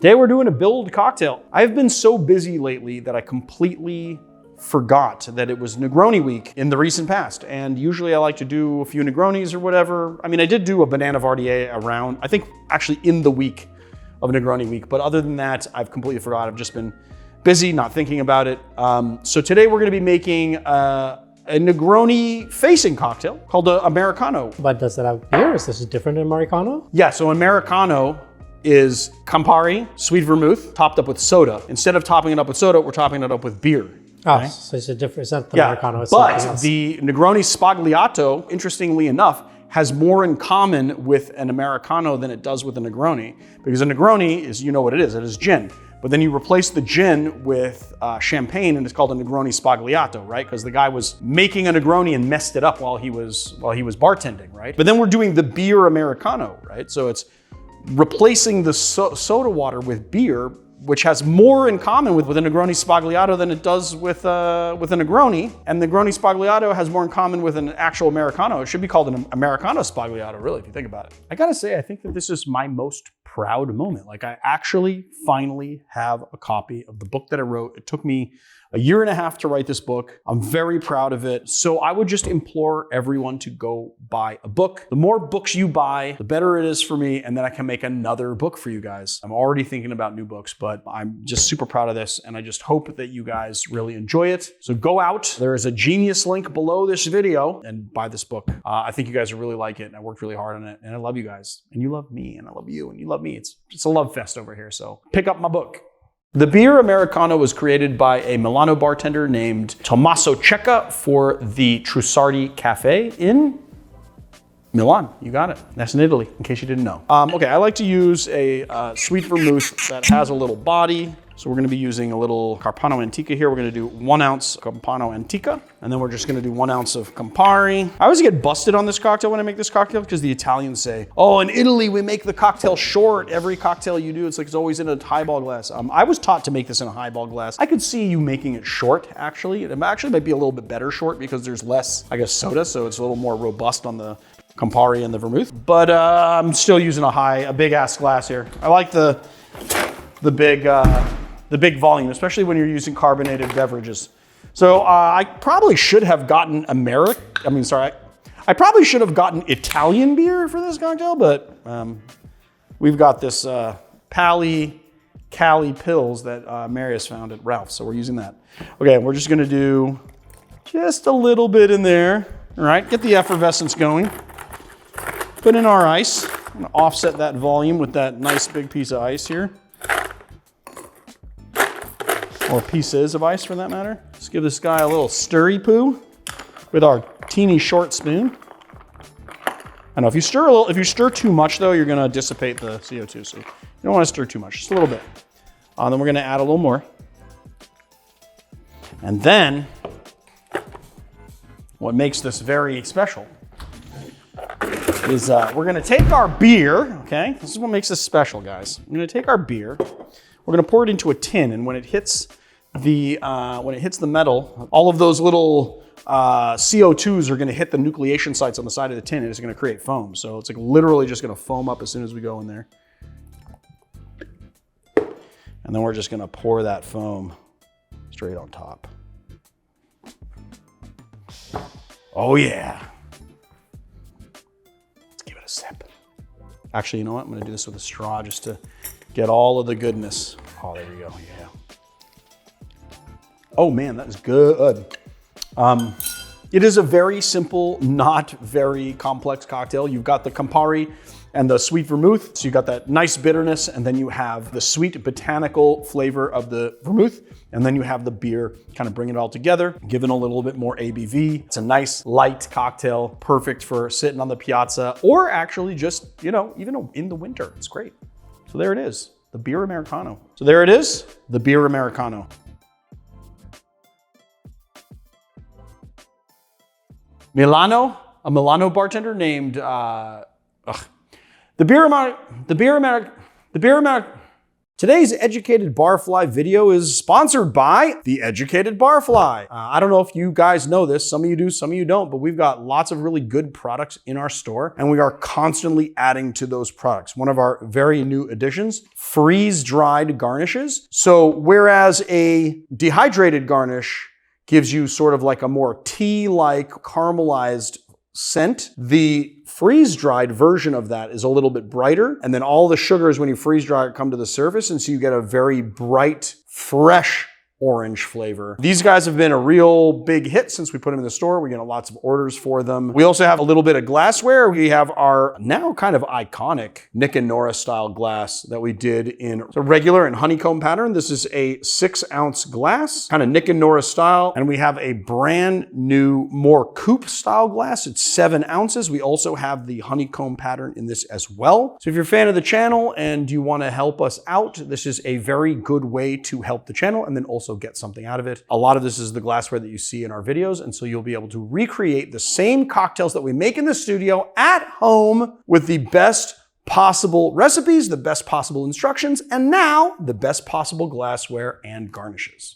Today we're doing a build cocktail. I've been so busy lately that I completely forgot that it was Negroni week in the recent past. And usually I like to do a few Negronis or whatever. I mean, I did do a Banana Vardier around, I think actually in the week of Negroni week. But other than that, I've completely forgot. I've just been busy, not thinking about it. So today we're gonna be making a Negroni facing cocktail called the Americano. But does it have beer? Is this different than Americano? Yeah, so Americano is Campari, sweet vermouth, topped up with soda. Instead of topping it up with soda, we're topping it up with beer. Oh, so it's a different, it's not the Americano, it's something but else. the Negroni Spagliato, interestingly enough, has more in common with an Americano than it does with a Negroni. Because a Negroni is, you know what it is gin. But then you replace the gin with champagne and it's called a Negroni Spagliato, right? Because the guy was making a Negroni and messed it up while he was bartending, right? But then we're doing the beer Americano, right? So it's replacing the soda water with beer, which has more in common with a Negroni Spagliato than it does with a Negroni. And the Negroni Spagliato has more in common with an actual Americano. It should be called an Americano Spagliato, really, if you think about it. I gotta say, I think that this is my most proud moment. Like, I actually finally have a copy of the book that I wrote. It took me a year and a half to write this book. I'm very proud of it. So I would just implore everyone to go buy a book. The more books you buy, the better it is for me, and then I can make another book for you guys. I'm already thinking about new books, but I'm just super proud of this, and I just hope that you guys really enjoy it. So go out. There is a Genius link below this video and buy this book. I think you guys will really like it, and I worked really hard on it, and I love you guys, and you love me, and I love you, and you love me. It's a love fest over here, so pick up my book. The beer Americano was created by a Milano bartender named Tommaso Cecca for the Trussardi Cafe in Milan. You got it. That's in Italy, in case you didn't know. Okay, I like to use a sweet vermouth that has a little body. So we're gonna be using a little Carpano Antica here. We're gonna do 1 ounce Carpano Antica, and then we're just gonna do 1 ounce of Campari. I always get busted on this cocktail when I make this cocktail because the Italians say, oh, in Italy, we make the cocktail short. Every cocktail you do, it's like it's always in a highball glass. I was taught to make this in a highball glass. I could see you making it short, actually. It actually might be a little bit better short because there's less, I guess, soda, so it's a little more robust on the Campari and the vermouth. But I'm still using a big ass glass here. I like the big volume, especially when you're using carbonated beverages. So I probably should have gotten I probably should have gotten Italian beer for this cocktail, but we've got this Pali Cali pills that Marius found at Ralph's, so we're using that. Okay, we're just gonna do just a little bit in there, all right? Get the effervescence going. Put in our ice. I'm gonna offset that volume with that nice big piece of ice here. Or pieces of ice for that matter. Let's give this guy a little stirry poo with our teeny short spoon. I know if you stir too much though, you're gonna dissipate the CO2, so you don't wanna stir too much, just a little bit. Then we're gonna add a little more. And then, what makes this very special is we're gonna take our beer, okay? This is what makes this special, guys. We're gonna take our beer, we're gonna pour it into a tin, and when it hits the metal, all of those little CO2s are gonna hit the nucleation sites on the side of the tin, and it's gonna create foam. So it's like literally just gonna foam up as soon as we go in there. And then we're just gonna pour that foam straight on top. Oh yeah. Let's give it a sip. Actually, you know what? I'm gonna do this with a straw just to get all of the goodness. Oh, there we go, yeah. Oh man, that is good. It is a very simple, not very complex cocktail. You've got the Campari and the sweet vermouth. So you got that nice bitterness, and then you have the sweet botanical flavor of the vermouth, and then you have the beer kind of bring it all together, giving a little bit more ABV. It's a nice light cocktail, perfect for sitting on the piazza, or actually just, you know, even in the winter. It's great. So there it is, the beer Americano. So there it is, the beer Americano. Milano, a Milano bartender named, Today's Educated Barfly video is sponsored by the Educated Barfly. I don't know if you guys know this, some of you do, some of you don't, but we've got lots of really good products in our store and we are constantly adding to those products. One of our very new additions, freeze-dried garnishes. So whereas a dehydrated garnish gives you sort of like a more tea-like caramelized scent, the freeze-dried version of that is a little bit brighter, and then all the sugars when you freeze dry it come to the surface, and so you get a very bright, fresh orange flavor. These guys have been a real big hit since we put them in the store. We get lots of orders for them. We also have a little bit of glassware. We have our now kind of iconic Nick and Nora style glass that we did in a regular and honeycomb pattern. This is a 6-ounce glass, kind of Nick and Nora style. And we have a brand new, more coupe style glass. It's 7 ounces. We also have the honeycomb pattern in this as well. So if you're a fan of the channel and you want to help us out, this is a very good way to help the channel and then also get something out of it. A lot of this is the glassware that you see in our videos, and so you'll be able to recreate the same cocktails that we make in the studio at home with the best possible recipes, the best possible instructions, and now the best possible glassware and garnishes.